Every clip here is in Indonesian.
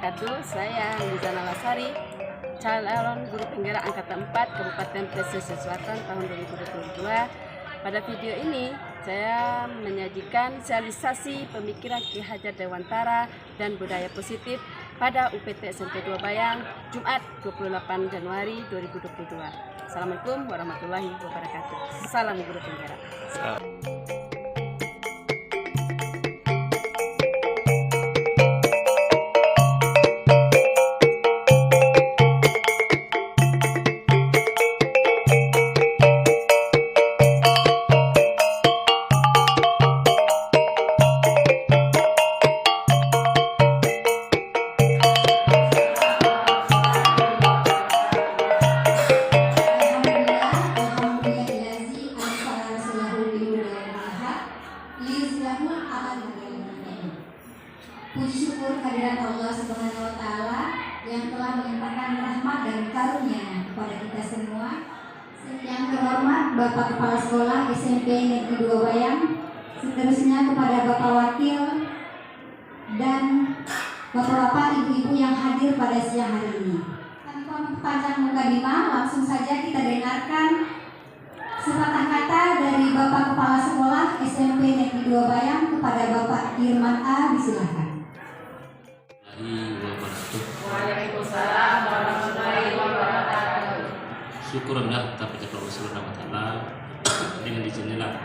wabarakatuh. Saya Liza Nalasari, calon guru penggerak angkatan 4 Kabupaten Pesisir Selatan tahun 2022. Pada video ini saya menyajikan sosialisasi pemikiran Ki Hajar Dewantara dan budaya positif pada UPT SMP 2 Bayang, Jumat 28 Januari 2022. Assalamualaikum warahmatullahi wabarakatuh. Salam guru penggerak. Puji syukur kehadirat Allah Subhanahu wa Ta'ala yang telah melimpahkan rahmat dan karunia kepada kita semua. Yang terhormat Bapak Kepala Sekolah SMP Negeri 2 Bayang, seterusnya kepada Bapak Wakil dan Bapak-bapak, Ibu-ibu yang hadir pada siang hari ini. Tanpa memperpanjang mukadimah, langsung saja kita dengarkan sepatah kata dari Bapak Kepala Sekolah SMP Negeri 2 Bayang kepada Bapak Irman A. Disilahkan. Waalaikumsalam warahmatullahi wabarakatuh. Syukur rendah kita pada Allah Subhanahu wa Ta'ala dengan izinnya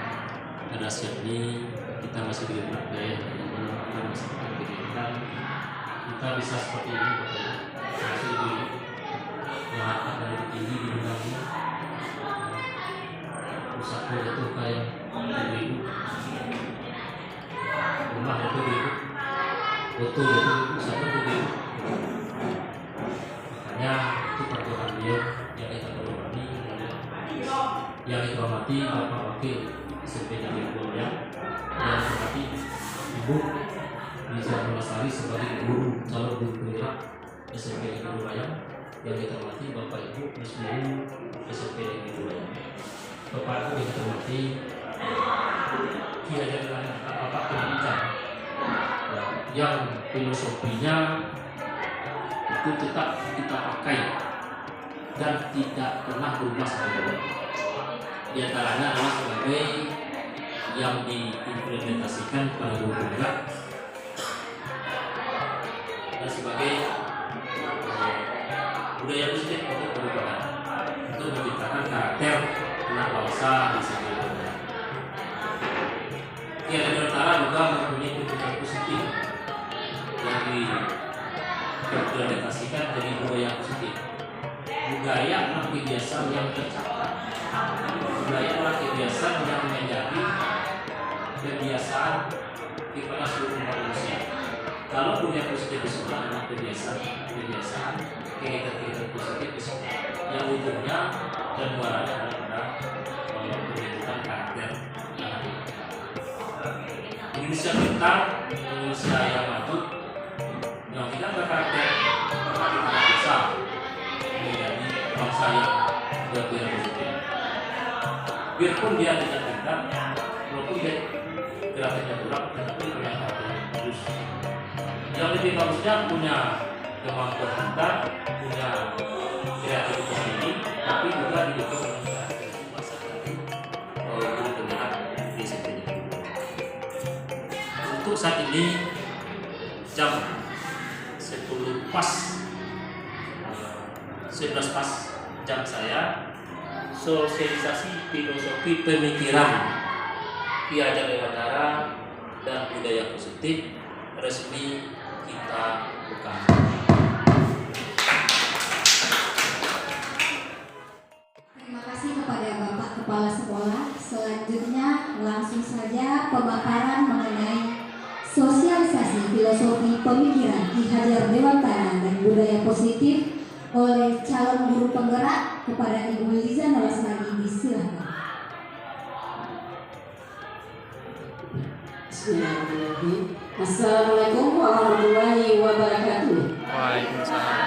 pada siang ini kita masih diberi kita masih diberikan kita bisa seperti ini masih diberi yang dari tinggi di rumahnya usaha itu kayak ibu rumah itu ibu betul itu usaha itu ibu makanya itu peraturan beliau yang kita hormati yang dihormati Bapak Wakil SMP Negeri 2 Bayang yang dihormati Ibu Liza Nalasari sebagai guru calon guru penggerak SMP Negeri 2 Bayang yang kita hormati Bapak Ibu Muslimin SMP Negeri 2 Bayang. Bapak Ibu yang kita hormati Ki Hajar Dewantara Bapak Pendidikan yang filosofinya itu tetap kita pakai dan tidak pernah berubah sampai di antaranya adalah sebagai yang diimplementasikan pada guru penggerak dan sebagai budaya positif untuk perubahan untuk menciptakan karakter anak bangsa di sini. Ki Hajar Dewantara juga mempunyai pemikiran positif yang diimplementasikan dari budaya positif. Budaya adalah kebiasaan yang tercatat. Budaya adalah kebiasaan yang menjadi kebiasaan kepada seluruh manusia. Kalau budaya positif itu adalah kebiasaan kegiatan positif yang ujungnya dan muaranya adalah pembentukan karakter. Indonesia pintar, Indonesia yang maju, yang tidak berkarakter, maka kita bisa menjadi bangsa yang berpihak positif. Biarpun dia tidak pintar, walaupun dia gerakannya kurang, tetapi punya karakter bagus. Yang lebih bagusnya punya kemampuan pintar, punya kreativitas tinggi, tapi juga didukung dengan karakter masa dari guru penggerak di SMP. Untuk saat ini jam 10 pas 11 pas jam saya sosialisasi filosofi pemikiran Ki Hajar Dewantara dan budaya positif resmi kita buka. Terima kasih kepada Bapak Kepala Sekolah. Selanjutnya langsung saja pemaparan mengenai sosialisasi filosofi pemikiran Ki Hajar Dewantara dan budaya positif oleh calon guru penggerak kepada Ibu Liza Nalasari. Disilakan. Bismillahirrahmanirrahim. Assalamualaikum warahmatullahi wabarakatuh. Waalaikumsalam.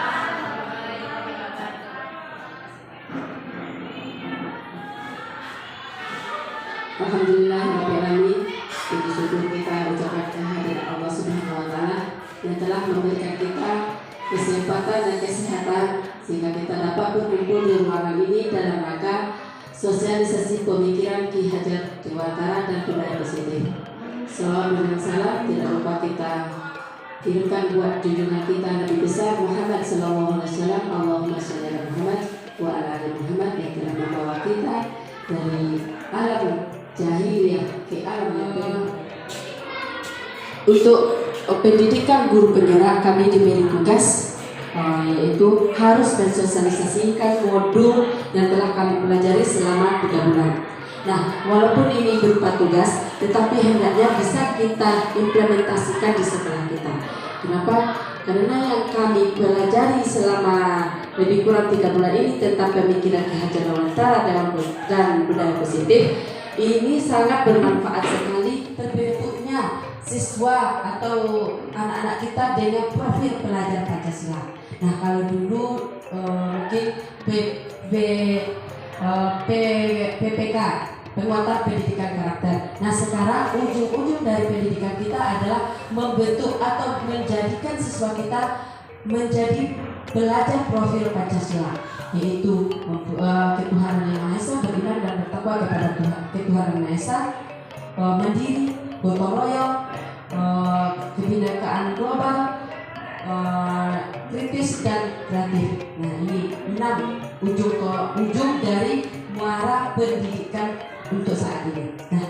Alhamdulillah rabbil alamin. Puji syukur kita ucapkan kehadirat Allah Subhanahu wa Ta'ala yang telah memberikan kita Bapak berkumpul di ruangan ini dalam rangka sosialisasi pemikiran Ki Hajar Dewantara dan budaya positif. Salawat dengan salam tidak lupa kita kirimkan buat junjungan kita Nabi besar Muhammad sallallahu alaihi wasallam. Allahumma shalli ala Muhammad wa ala ali Muhammad, yang telah membawa kita dari alam jahiliyah ke alam yang baru. Untuk pendidikan guru penggerak, kami diberi tugas yaitu harus mensosialisasikan modul yang telah kami pelajari selama 3 bulan. Nah, walaupun ini berupa tugas, tetapi hendaknya bisa kita implementasikan di sekolah kita. Kenapa? Karena yang kami pelajari selama lebih kurang 3 bulan ini tentang pemikiran Ki Hajar Dewantara dan budaya positif, ini sangat bermanfaat sekali terbentuknya siswa atau anak-anak kita dengan profil pelajar Pancasila. Nah, kalau dulu mungkin PPK, penguatan pendidikan karakter. Nah, sekarang ujung-ujung dari pendidikan kita adalah membentuk atau menjadikan siswa kita menjadi belajar profil Pancasila, yaitu ketuhanan yang Maha Esa, beriman dan bertakwa kepada ketuhanan Maha Esa, mandiri, gotong royong, kebinekaan global, kritis dan kreatif. Nah, ini 6 ujung dari muara pendidikan untuk saat ini. Nah,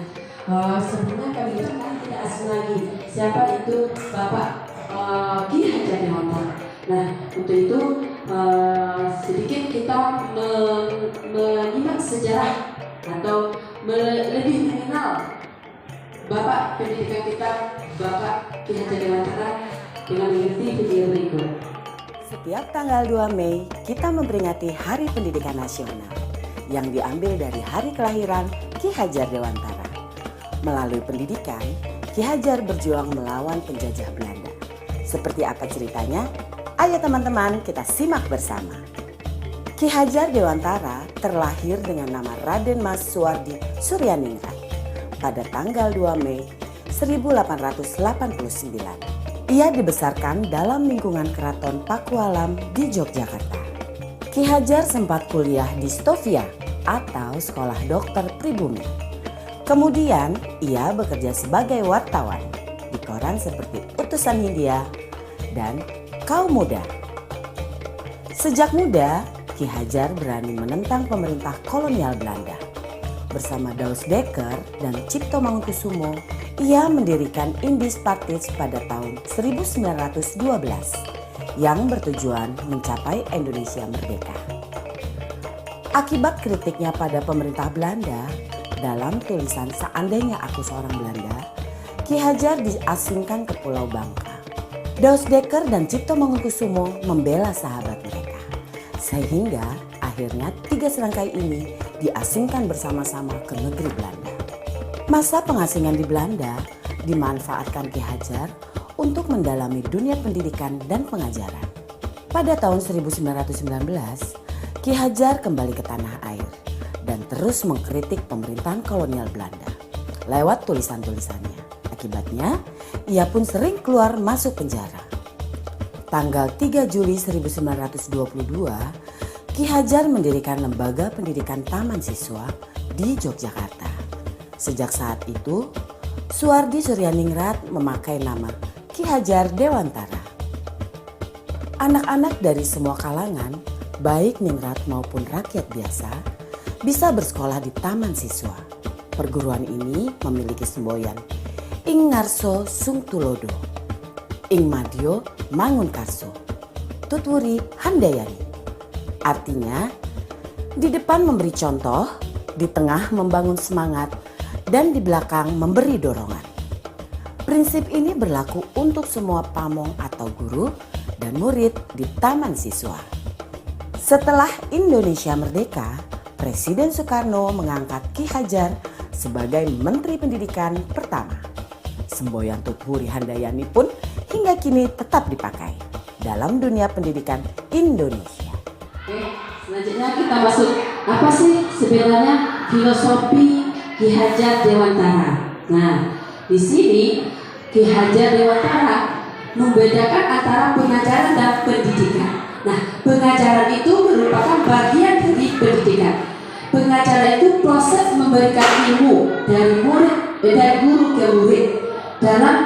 sebelumnya kami itu kan tidak asing lagi siapa itu Bapak Ki Hajar Dewantara. Nah, untuk itu sedikit kita menyimak sejarah atau lebih mengenal Bapak pendidikan kita, Bapak Ki Hajar Dewantara, dengan mengikuti video berikut. Setiap tanggal 2 Mei, kita memperingati Hari Pendidikan Nasional yang diambil dari hari kelahiran Ki Hajar Dewantara. Melalui pendidikan, Ki Hajar berjuang melawan penjajah Belanda. Seperti apa ceritanya? Ayo teman-teman, kita simak bersama. Ki Hajar Dewantara terlahir dengan nama Raden Mas Suwardi Suryaningrat pada tanggal 2 Mei 1889. Ia dibesarkan dalam lingkungan Keraton Pakualam di Yogyakarta. Ki Hajar sempat kuliah di Stovia atau Sekolah Dokter Pribumi. Kemudian ia bekerja sebagai wartawan di koran seperti Utusan Hindia dan Kaum Muda. Sejak muda, Ki Hajar berani menentang pemerintah kolonial Belanda. Bersama Daus Dekker dan Cipto Mangunkusumo, ia mendirikan Indis Partij pada tahun 1912 yang bertujuan mencapai Indonesia merdeka. Akibat kritiknya pada pemerintah Belanda, dalam tulisan Seandainya Aku Seorang Belanda, Ki Hajar diasingkan ke Pulau Bangka. Daus Dekker dan Cipto Mangunkusumo membela sahabat mereka, sehingga akhirnya 3 serangkai ini diasingkan bersama-sama ke negeri Belanda. Masa pengasingan di Belanda dimanfaatkan Ki Hajar untuk mendalami dunia pendidikan dan pengajaran. Pada tahun 1919, Ki Hajar kembali ke tanah air dan terus mengkritik pemerintahan kolonial Belanda lewat tulisan-tulisannya. Akibatnya, ia pun sering keluar masuk penjara. Tanggal 3 Juli 1922, Ki Hajar mendirikan lembaga pendidikan Taman Siswa di Yogyakarta. Sejak saat itu, Suwardi Suryaningrat memakai nama Ki Hajar Dewantara. Anak-anak dari semua kalangan, baik ningrat maupun rakyat biasa, bisa bersekolah di Taman Siswa. Perguruan ini memiliki semboyan Ing Ngarso Sung Tulodo, Ing Madyo Mangunkarso, Tutwuri Handayani. Artinya, di depan memberi contoh, di tengah membangun semangat, dan di belakang memberi dorongan. Prinsip ini berlaku untuk semua pamong atau guru dan murid di Taman Siswa. Setelah Indonesia merdeka, Presiden Soekarno mengangkat Ki Hajar sebagai Menteri Pendidikan pertama. Semboyan Tutwuri Handayani pun hingga kini tetap dipakai dalam dunia pendidikan Indonesia. Oke, selanjutnya kita masuk apa sih sebenarnya filosofi Ki Hajar Dewantara. Nah, di sini Ki Hajar Dewantara membedakan antara pengajaran dan pendidikan. Nah, pengajaran itu merupakan bagian dari pendidikan. Pengajaran itu proses memberikan ilmu dari dari guru ke murid dalam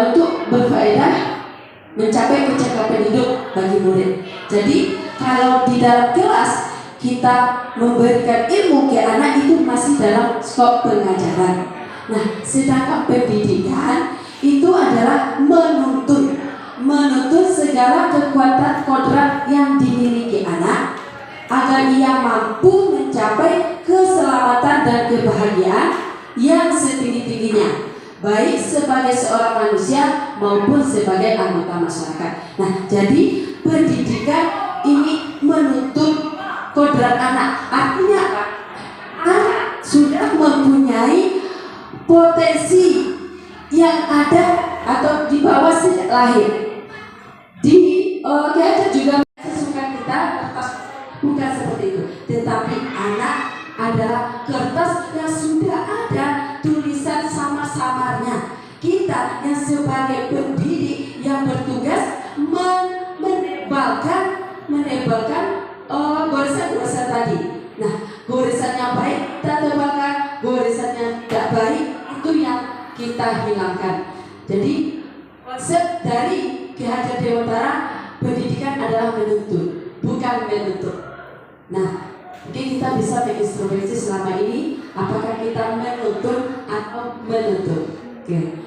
untuk berfaedah mencapai kecakapan hidup bagi murid. Jadi kalau di dalam kelas kita memberikan ilmu ke anak itu masih dalam skop pengajaran. Nah, sedangkan pendidikan itu adalah menuntut segala kekuatan kodrat yang dimiliki anak agar ia mampu mencapai keselamatan dan kebahagiaan yang setinggi-tingginya, baik sebagai seorang manusia maupun sebagai anggota masyarakat. Nah, jadi pendidikan ini menuntut kodrat anak. Artinya anak sudah mempunyai potensi yang ada atau di bawah sejak lahir. Kita juga suka kita kertas bukan seperti itu, tetapi anak adalah kertas yang sudah ada tulisan samar-samarnya. Kita yang sebagai pendidik yang bertugas menebalkan goresan-goresan tadi. Nah, goresannya baik kita tebalkan, goresannya tidak baik itu yang kita hilangkan. Jadi konsep dari Ki Hajar Dewantara, pendidikan adalah menuntut, bukan menuntut. Nah, mungkin kita bisa mengintrospeksi selama ini, apakah kita menuntut atau menuntut. Oke.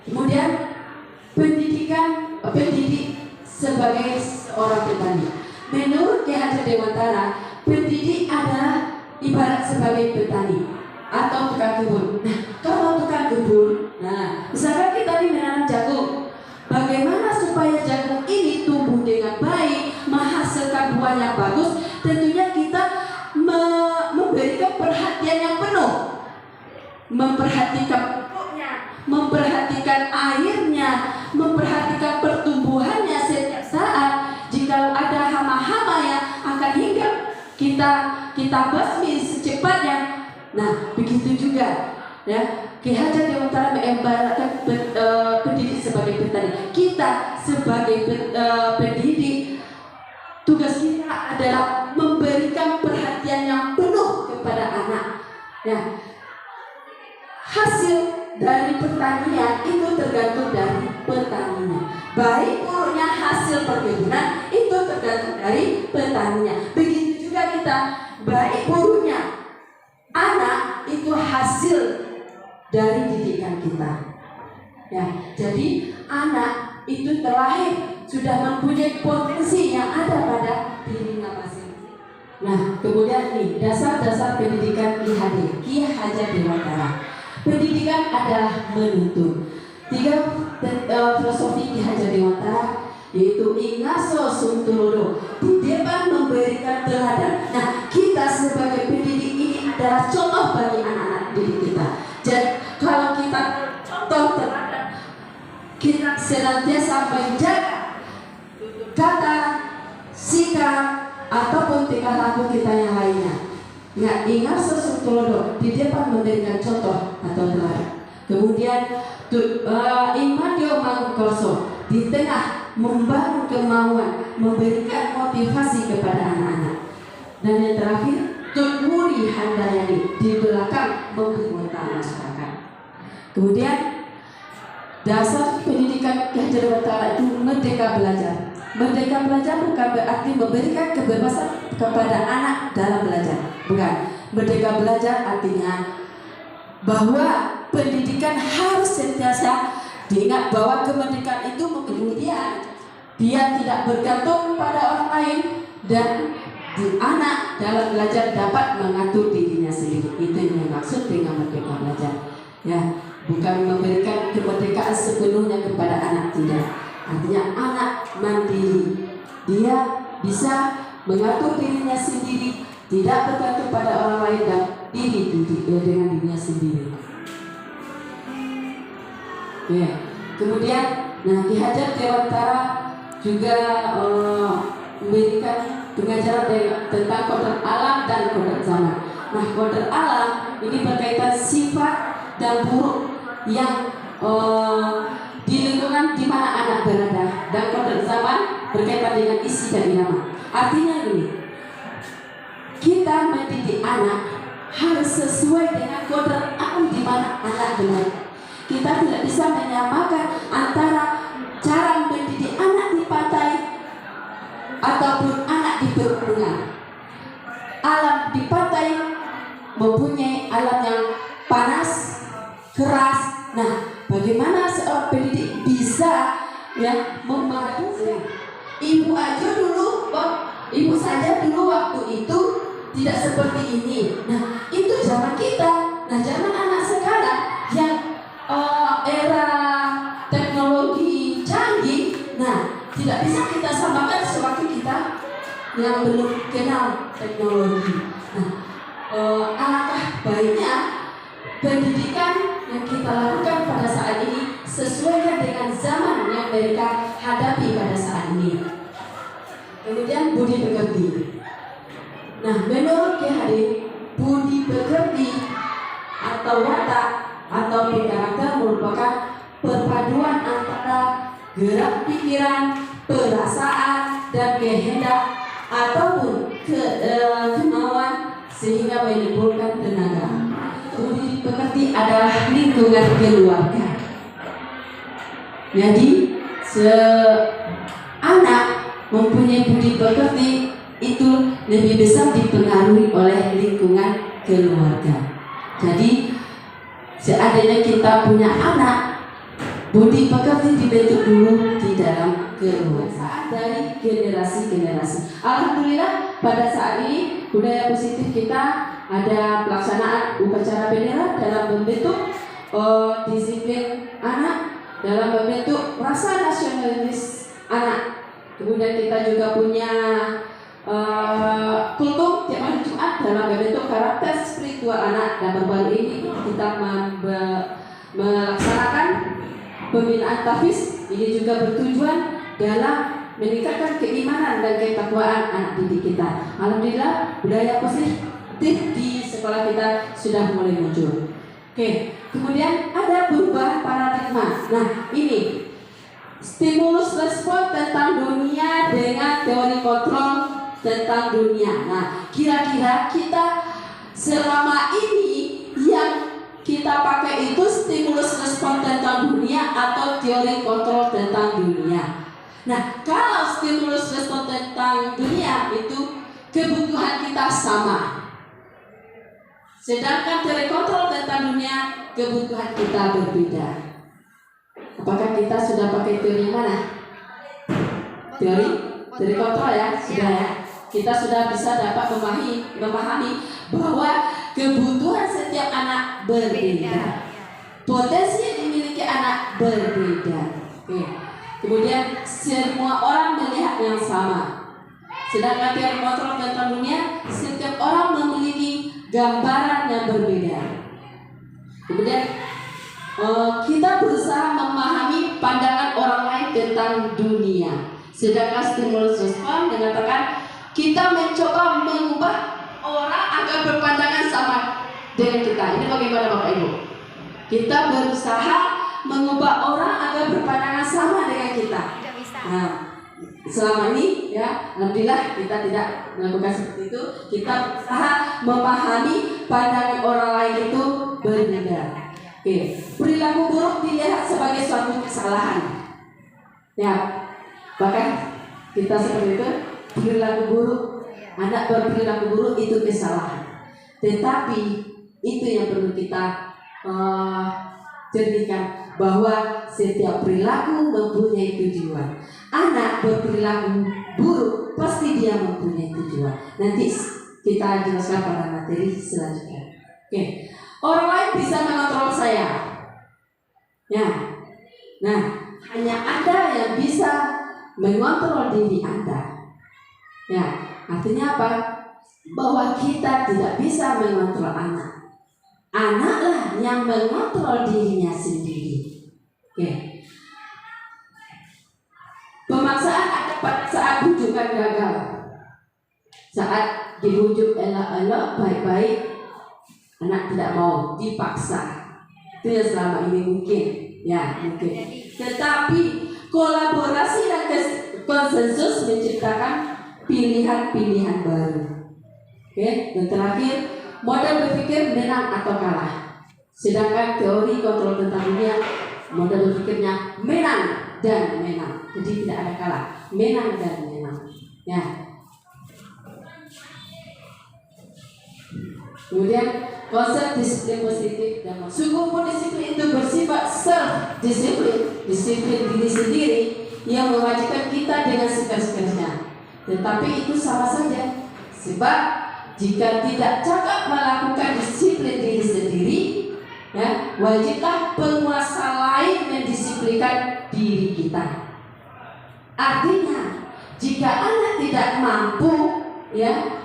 Kemudian pendidik sebagai seorang petani. Menurut Ki Hajar Dewantara, pendidik adalah ibarat sebagai petani atau tukang kebun. Nah, kalau tukang kebun, misalkan kita menanam jagung, bagaimana supaya jagung ini tumbuh dengan baik, menghasilkan buah yang bagus? Tentunya kita memberikan perhatian yang penuh, memperhatikan pupuknya, memperhatikan airnya, memperhatikan pertumbuhannya setiap saat. Jika ada hama-hama yang akan hinggap, kita basmi secepatnya. Nah, begitu juga ya. Ki Hajar Dewantara mengibaratkan pendidik sebagai petani. Kita sebagai pendidik, tugas kita adalah memberikan perhatian yang penuh kepada anak. Ya, hasil dari pertanian itu tergantung dari petaninya. Baik buruknya hasil perkebunan itu tergantung dari petaninya. Begitu juga kita, baik buruknya anak itu hasil dari didikan kita. Ya, jadi anak itu terlahir sudah mempunyai potensi yang ada pada dirinya masing-masing. Nah, kemudian nih dasar-dasar pendidikan Ki Hajar Dewantara. Pendidikan adalah menuntut. 3 filosofi Ki Hajar Dewantara yaitu ingaso suntulodo, di depan memberikan teladan. Nah, kita sebagai pendidik ini adalah contoh bagi anak-anak didik kita. Jadi kalau kita contoh teladan, kita senantiasa menjaga kata, sikap ataupun tingkah laku kita yang lainnya. Ya, ingaso suntulodo, di depan memberikan contoh atau teladan. Kemudian imadio mangkorso, di tengah membangun kemauan, memberikan motivasi kepada anak-anak. Dan yang terakhir, tutmuri handayani, di belakang mempermudah masyarakat. Kemudian dasar pendidikan Ki Hajar Dewantara itu merdeka belajar. Merdeka belajar bukan berarti memberikan kebebasan kepada anak dalam belajar, bukan. Merdeka belajar artinya bahwa pendidikan harus sentiasa diingat bahwa kemerdekaan itu kemudian dia tidak bergantung pada orang lain, dan anak dalam belajar dapat mengatur dirinya sendiri. Itu yang dimaksud dengan merdeka belajar. Ya, bukan memberikan kemerdekaan sepenuhnya kepada anak, tidak. Artinya anak mandiri, dia bisa mengatur dirinya sendiri, tidak bergantung pada orang lain dan dengan dirinya sendiri. Ya. Kemudian, Ki Hajar Dewantara juga memberikan pengajaran tentang kodrat alam dan kodrat zaman. Nah, kodrat alam ini berkaitan sifat dan buruk yang di lingkungan di mana anak berada, dan kodrat zaman berkaitan dengan isi dan irama. Artinya gini, kita mendidik anak harus sesuai dengan kodrat alam di mana anak berada. Kita tidak bisa menyamakan antara cara mendidik anak di pantai ataupun anak di perkebunan. Alam di pantai mempunyai alam yang panas, keras. Nah, bagaimana seorang pendidik bisa memahami? Ibu saja dulu waktu itu tidak seperti ini. Nah, itu zaman kita. Nah, zaman anak sekarang yang era teknologi canggih, nah tidak bisa kita samakan sewaktu kita yang belum kenal teknologi. Nah, alangkah baiknya pendidikan yang kita lakukan pada saat ini sesuai dengan zaman yang mereka hadapi pada saat ini. Kemudian budi pekerti. Nah, menurut Ki Hadir, budi pekerti atau watak atau karakter merupakan perpaduan antara gerak pikiran, perasaan, dan kehendak ataupun kemauan sehingga menimbulkan tenaga. Budi pekerti adalah lingkungan keluarga. Jadi anak mempunyai budi pekerti itu lebih besar dipengaruhi oleh lingkungan keluarga. Jadi seandainya kita punya anak, budi pekerti dibentuk dulu di dalam keluarga dari generasi-generasi. Alhamdulillah pada saat ini budaya positif kita ada pelaksanaan upacara bendera dalam membentuk disiplin anak, dalam membentuk rasa nasionalis anak. Kemudian kita juga punya kultum tiap hari Jumat dalam membentuk karakter spiritual anak. Dan baru-baru ini kita melaksanakan pembinaan tahfiz. Ini juga bertujuan dalam meningkatkan keimanan dan ketakwaan anak didik kita. Alhamdulillah budaya positif di sekolah kita sudah mulai muncul. Oke, kemudian ada perubahan paradigma. Nah, ini stimulus respon tentang dunia dengan teori kontrol tentang dunia. Nah, kira-kira kita selama ini yang kita pakai itu stimulus respon tentang dunia atau teori kontrol tentang dunia. Nah, kalau stimulus respon tentang dunia itu kebutuhan kita sama, sedangkan teori kontrol tentang dunia kebutuhan kita berbeda. Apakah kita sudah pakai teori mana? Teori kontrol ya, sudah ya. Kita sudah bisa dapat memahami bahwa kebutuhan setiap anak berbeda, potensi yang dimiliki anak berbeda. Oke. Kemudian semua orang melihat yang sama, sedangkan teori kontrol tentang dunia setiap orang memiliki gambaran yang berbeda. Kemudian kita berusaha memahami pandangan orang lain tentang dunia, sedangkan stimulus respon mengatakan kita mencoba mengubah orang agar berpandangan sama dengan kita. Ini bagaimana Bapak Ibu? Kita berusaha mengubah orang agar berpandangan sama dengan kita. Nah, selama ini ya, alhamdulillah kita tidak melakukan seperti itu. Kita berusaha memahami pandangan orang lain itu berbeda. Oke, perilaku buruk dilihat sebagai suatu kesalahan. Ya, bahkan kita seperti itu, perilaku buruk, anak berperilaku buruk itu kesalahan. Tetapi itu yang perlu kita jadikan bahwa setiap perilaku mempunyai tujuan. Anak berperilaku buruk pasti dia mempunyai tujuan. Nanti kita jelaskan pada materi selanjutnya. Oke. Orang lain bisa mengontrol saya. Ya. Nah, hanya Anda yang bisa mengontrol diri Anda. Ya, artinya apa? Bahwa kita tidak bisa mengontrol anak. Anaklah yang mengontrol dirinya sendiri. Oke. Pemaksaan ada pada saat bujukan gagal. Saat dibujuk elok-elok, baik-baik, anak tidak mau, dipaksa. Itu yang selama ini mungkin. Ya, mungkin. Tetapi kolaborasi dan konsensus menciptakan pilihan-pilihan baru. Oke, dan terakhir, model berpikir menang atau kalah. Sedangkan teori kontrol tentang dunia, model berpikirnya menang dan menang. Jadi tidak ada kalah, menang dan menang. Ya. Kemudian konsep disiplin positif dan sungguh disiplin itu bersifat self-disiplin, disiplin diri sendiri yang mewajibkan kita dengan sekeras-kerasnya. Tetapi itu sama saja, sebab jika tidak cakap melakukan disiplin diri sendiri, ya, wajiblah penguasa lain mendisiplinkan diri kita. Artinya, jika anak tidak mampu, ya,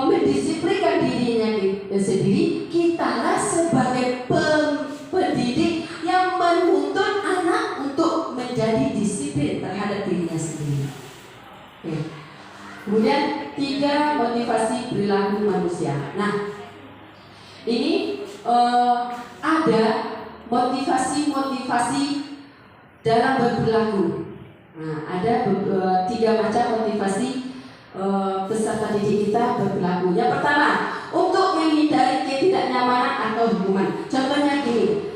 mendisiplinkan dirinya sendiri, kitalah sebagai pendidik yang menuntut anak untuk menjadi disiplin terhadap dirinya sendiri. Oke. Kemudian 3, motivasi perilaku manusia. Nah, ini ada motivasi dalam berperilaku. Nah, ada 3 macam motivasi peserta didik kita berperilaku. Yang pertama, untuk menghindari ketidaknyamanan atau hukuman. Contohnya gini,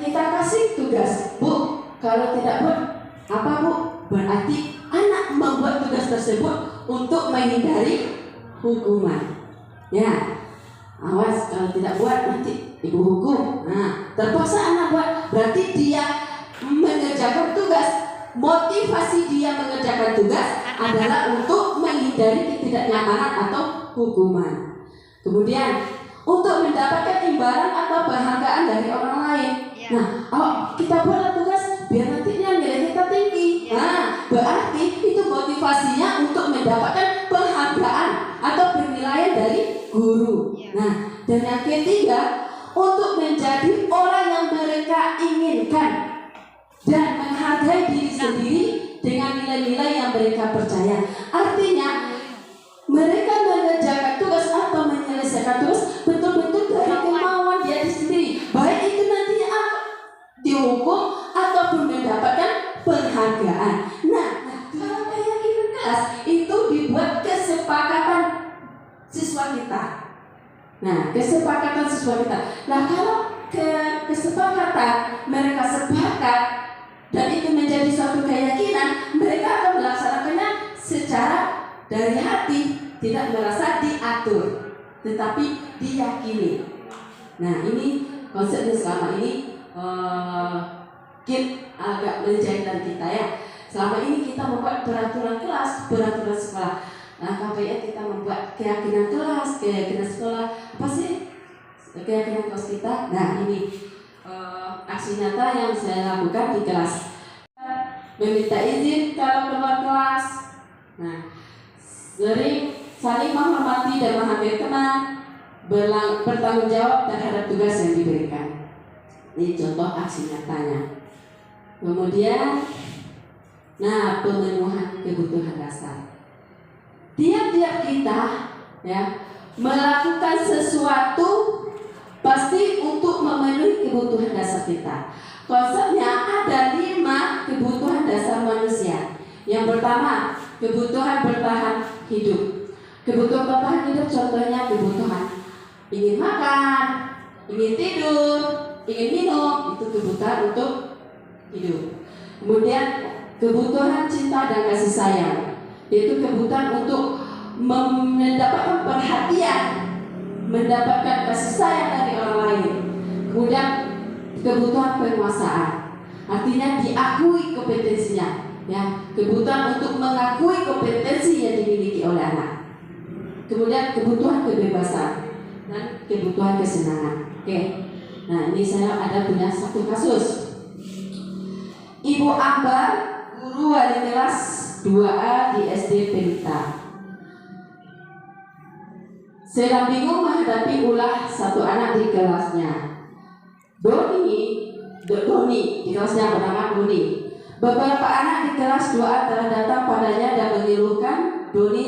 kita kasih tugas, Bu, kalau tidak buat apa, Bu? Berarti anak membuat tugas tersebut untuk menghindari hukuman. Ya, awas kalau tidak buat nanti ibu hukum. Nah, terpaksa anak buat, berarti dia mengerjakan tugas. Motivasi dia mengerjakan tugas adalah untuk menghindari ketidaknyamanan atau hukuman. Kemudian untuk mendapatkan imbalan atau penghargaan dari orang lain. Nah, kita buatlah tugas biar nanti nilai kita tinggi. Nah, berarti itu motivasinya untuk mendapatkan penghargaan atau penilaian dari guru. Nah, dan yang ketiga, untuk menjadi orang yang mereka inginkan dan menghargai diri sendiri dengan nilai-nilai yang mereka percaya. Artinya, mereka mengerjakan tugas atau menyelesaikan tugas betul-betul dari kemauan dia sendiri. Baik itu nantinya dihukum ataupun mendapatkan penghargaan. Nah, kalau kayak gini kelas itu dibuat kesepakatan siswa kita. Nah, kesepakatan siswa kita. Nah, kalau kesepakatan mereka sepakat dan itu menjadi suatu keyakinan, mereka akan melaksanakannya secara dari hati, tidak merasa diatur, tetapi diyakini. Nah, ini konsepnya selama ini agak menjadikan kita, ya. Selama ini kita membuat peraturan kelas, peraturan sekolah. Nah, KPN kita membuat keyakinan kelas, keyakinan sekolah. Apa sih keyakinan kelas kita? Nah, ini aksi nyata yang saya lakukan di kelas. Meminta izin kalau keluar kelas. Nah, saling menghormati dan menghargai teman, bertanggung jawab terhadap tugas yang diberikan. Ini contoh aksi nyatanya. Kemudian, nah, pemenuhan kebutuhan dasar. Tiap-tiap kita, ya, melakukan sesuatu pasti untuk memenuhi kebutuhan dasar kita. Konsepnya ada 5 kebutuhan dasar manusia. Yang pertama, kebutuhan bertahan hidup. Kebutuhan bertahan hidup contohnya kebutuhan ingin makan, ingin tidur, ingin minum, itu kebutuhan untuk hidup. Kemudian kebutuhan cinta dan kasih sayang, yaitu kebutuhan untuk mendapatkan perhatian, mendapatkan kasih sayang dari orang lain. Kemudian kebutuhan penguasaan, artinya diakui kompetensinya, ya, kebutuhan untuk mengakui kompetensi yang dimiliki oleh anak. Kemudian kebutuhan kebebasan dan kebutuhan kesenangan. Oke, nah ini saya ada punya satu kasus. Ibu Ambar, guru wali kelas 2A di SD Pelita, sedang bingung menghadapi ulah satu anak di kelasnya. Doni di kelasnya bernama Doni. Beberapa anak di kelas 2A telah datang padanya dan mengeluhkan Doni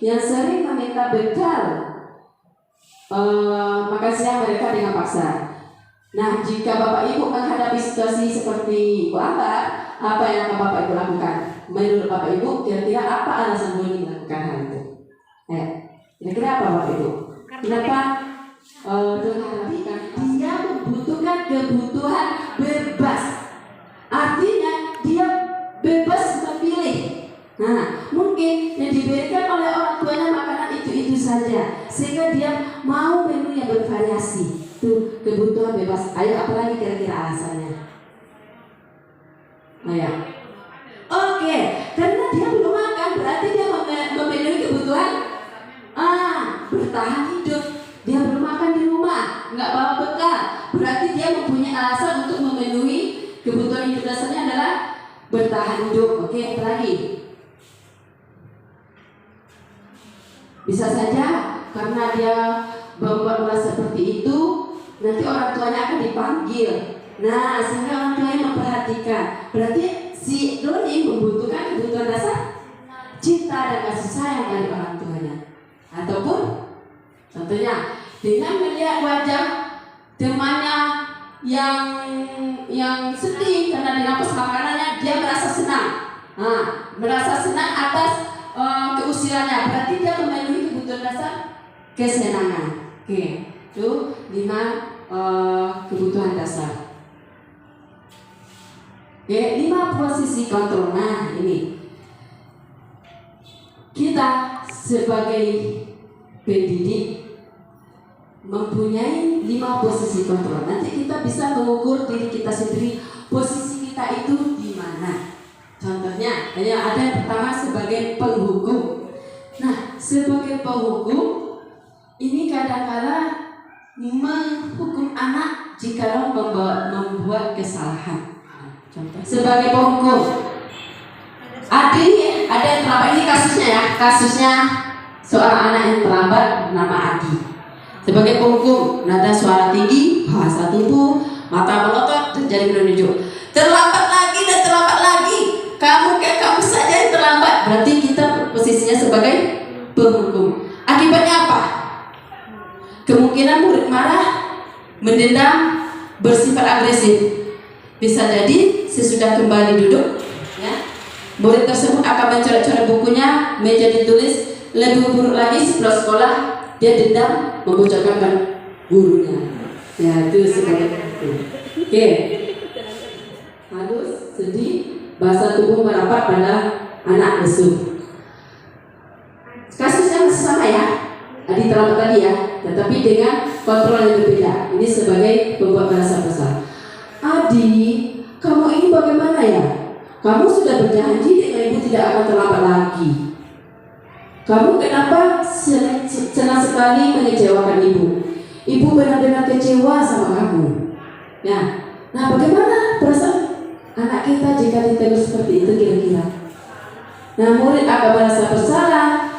yang sering meminta bekal makan siang mereka dengan paksa. Nah, jika Bapak Ibu menghadapi situasi seperti Ibu Ambar, apa yang akan Bapak Ibu lakukan? menurut Bapak Ibu kira-kira apa alasan Boni melakukan hal itu? Kira-kira apa Bapak Ibu? Kenapa Doni melakukan? Dia membutuhkan kebutuhan bebas. Artinya dia bebas memilih. Nah, mungkin yang diberikan oleh orang tuanya makanan itu saja, sehingga dia mau menu yang bervariasi. Itu kebutuhan bebas. Ayo, apalagi kira-kira alasannya? Nah, ya. Oke, karena dia belum makan, berarti dia memenuhi kebutuhan bertahan hidup. Dia belum makan di rumah, nggak bawa bekal, berarti dia mempunyai alasan untuk memenuhi kebutuhan hidup dasarnya adalah bertahan hidup. Oke, apa lagi? Bisa saja karena dia membuat ulah seperti itu, nanti orang tuanya akan dipanggil. Nah, sehingga orang tuanya memperhatikan. Berarti si Doni membutuhkan kebutuhan dasar cinta dan kasih sayang dari orang tuanya. Ataupun contohnya dengan melihat wajah temannya yang sedih karena dihapus makanannya, dia merasa senang. Merasa senang atas keusirannya, berarti dia memenuhi kebutuhan dasar kesenangan. Oke, itu 5 kebutuhan dasar. Oke, 5 posisi kontrol. Nah, ini kita sebagai pendidik mempunyai 5 posisi kontrol. Nanti kita bisa mengukur diri kita sendiri, posisi kita itu di mana. Contohnya, ada yang pertama sebagai penghukum. Nah, sebagai penghukum ini kadang-kadang menghukum anak jika membuat kesalahan. Contoh sebagai penghukum, ada yang terlambat. Ini kasusnya ya, kasusnya seorang anak yang terlambat nama Adi. Sebagai penghukum, nada suara tinggi, bahasa tubuh, mata melotot, dan jari menunjuk. Terlambat lagi dan terlambat lagi. Kamu saja yang terlambat. Berarti kita posisinya sebagai penghukum. Akibatnya apa? Kemungkinan murid marah, mendendam, bersifat agresif. Bisa jadi sesudah kembali duduk, ya, murid tersebut akan mencoret-coret bukunya, meja ditulis. Lebih buruk lagi setelah sekolah, dia dendam, membocorkan gurunya. Ya, itu sebagai penghukum. Oke. Halus, sedih, bahasa tubuh merapat pada anak lesu. Kasus yang sama ya, Adi terlambat tadi ya, tetapi dengan kontrol yang berbeda. Ini sebagai pembuat bahasa besar. Adi, kamu ini bagaimana ya? Kamu sudah berjanji dengan ibu tidak akan terlambat lagi. Kamu kenapa senang sekali mengecewakan ibu? Ibu benar-benar kecewa sama kamu. Nah, bagaimana perasaan anak kita jika ditegur seperti itu kira-kira? Nah, murid akan merasa bersalah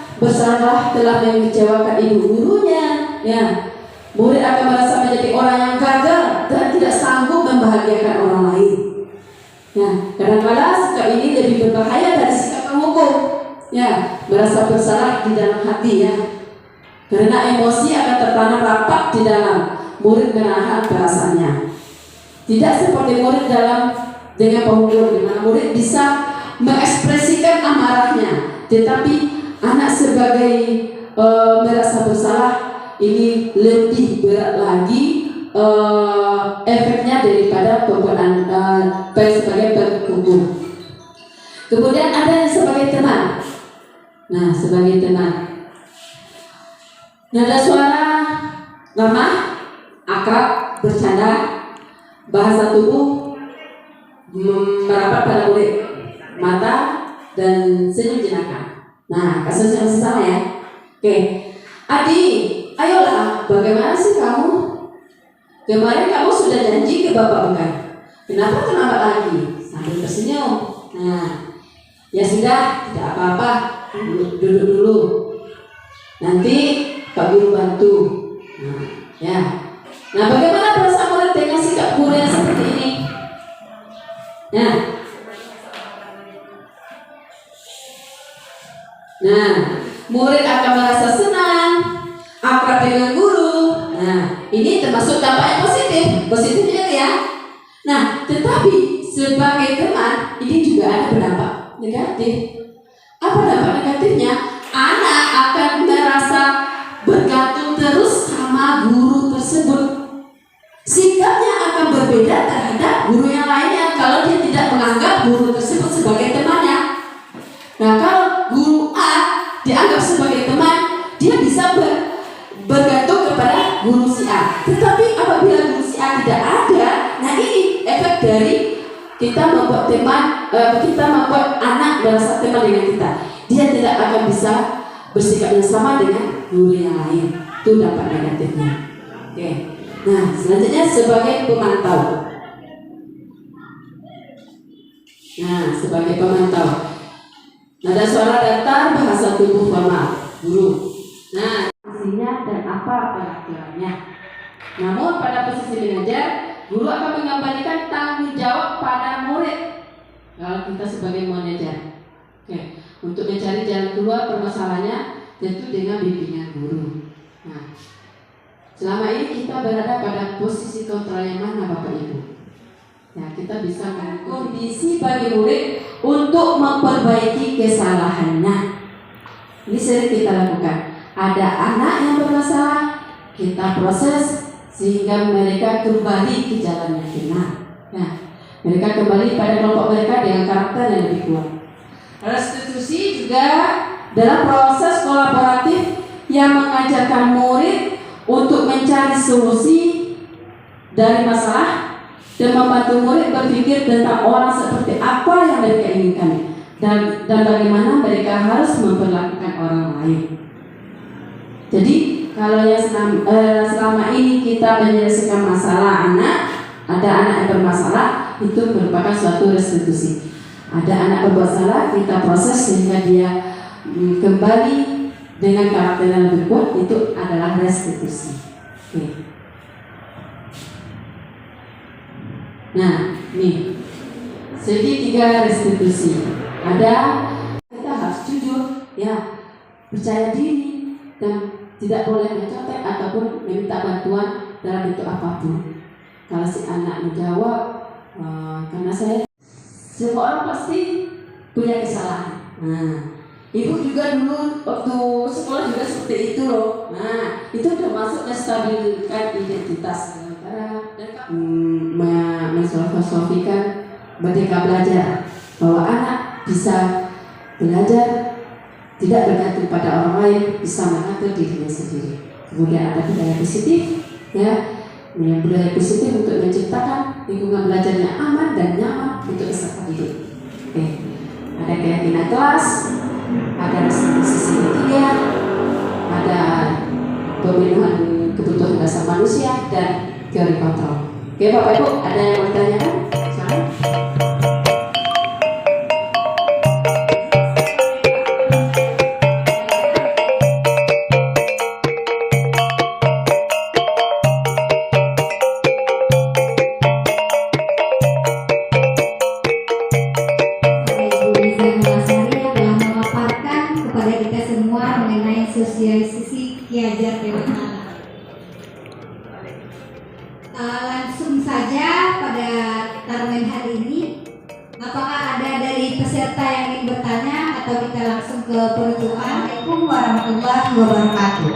telah mengecewakan ibu gurunya. Ya, murid akan merasa menjadi orang yang gagal dan tidak sanggup membahagiakan orang lain. Ya, kadang-kadang sikap ini lebih berbahaya dari sikap penghukum. Ya, merasa bersalah di dalam hati ya. Karena emosi akan tertanam rapat di dalam. Murid menahan perasaannya. Tidak seperti murid dengan penghukum, di mana murid bisa mengekspresikan amarahnya, tetapi anak sebagai merasa bersalah ini lebih berat lagi efeknya daripada pembuatan sebagai penghukum. Kemudian ada yang sebagai teman. Nah, sebagai teman, nada suara ramah, akrab, bercanda, bahasa tubuh merapat pada murid, mata dan senyum jenaka. Nah, kasus yang sama ya. Oke, Adi, ayolah, bagaimana sih kamu? Kemarin kamu sudah janji ke bapak bukan? Kenapa terlambat lagi? Sambil tersenyum. Nah, ya sudah, tidak apa-apa, duduk dulu. Nanti Pak Guru bantu. Nah, ya. Nah, bagaimana perasaan murid dengan sikap guru yang seperti ini? Nah, murid akan merasa senang, akrab dengan guru. Nah, ini termasuk dampak yang positifnya ya. Nah, tetapi sebagai teman ini juga ada berdampak negatif. Apa dampak negatifnya? Anak akan merasa bergantung terus sama guru tersebut. Sikapnya akan berbeda terhadap guru yang lainnya kalau dia tidak menganggap guru tersebut sebagai temannya. Nah, kalau guru A dianggap sebagai teman, dia bisa bergantung kepada guru si A. Tetapi apabila guru si A tidak ada, nah ini efek dari kita membuat anak merasa teman dengan kita. Dia tidak akan bisa bersikap yang sama dengan guru yang lain. Itu dampak negatifnya. Oke. Nah, selanjutnya sebagai pemantau. Nada suara datar, bahasa tubuh formal, guru. Nah, fungsinya dan apa peraturannya. Namun pada posisi mengajar, guru akan mengembalikan tanggung jawab pada murid. Kalau kita sebagai manajer, oke, untuk mencari jalan keluar permasalahannya tentu dengan bimbingan guru. Nah, selama ini kita berada pada posisi kontrol yang mana Bapak Ibu? Ya, kita bisa kondisi bagi murid untuk memperbaiki kesalahannya. Ini sering kita lakukan. Ada anak yang bermasalah, kita proses sehingga mereka kembali ke jalan yang benar. Nah, mereka kembali pada kelompok mereka dengan karakter yang lebih kuat. Restitusi juga dalam proses kolaboratif yang mengajarkan murid untuk mencari solusi dari masalah dan membantu murid berpikir tentang orang seperti apa yang mereka inginkan dan bagaimana mereka harus memperlakukan orang lain. Jadi kalau yang selama ini kita menyelesaikan masalah anak, ada anak yang bermasalah, itu merupakan suatu restitusi. Ada anak berbuat salah, kita proses sehingga dia kembali dengan karakter yang lebih kuat, itu adalah restitusi. Oke. Nah, nih segitiga restitusi. Ada kita harus jujur, ya, percaya diri dan tidak boleh mencontek ataupun meminta bantuan dalam bentuk apapun. Kalau si anak menjawab, karena semua orang pasti punya kesalahan. Nah, ibu juga dulu waktu sekolah juga seperti itu loh. Nah, itu termasuk menstabilkan identitas menfilosofikan Merdeka Belajar, bahwa anak bisa belajar tidak bergantung pada orang lain, bisa mengatur dirinya sendiri. Kemudian ada budaya positif, ya, budaya positif untuk menciptakan lingkungan belajar yang aman dan nyaman untuk peserta didik. Oke, ada keyakinan kelas, ada restitusi ketiga, ada pemenuhan kebutuhan dasar manusia dan teori kontrol. Oke Bapak Ibu, ada yang mau ditanyakan? Silakan. Sosialisasi Ki Hajar Dewantara. Langsung saja pada tarungan hari ini, apakah ada dari peserta yang ingin bertanya atau kita langsung ke penutupan? Assalamualaikum warahmatullahi wabarakatuh.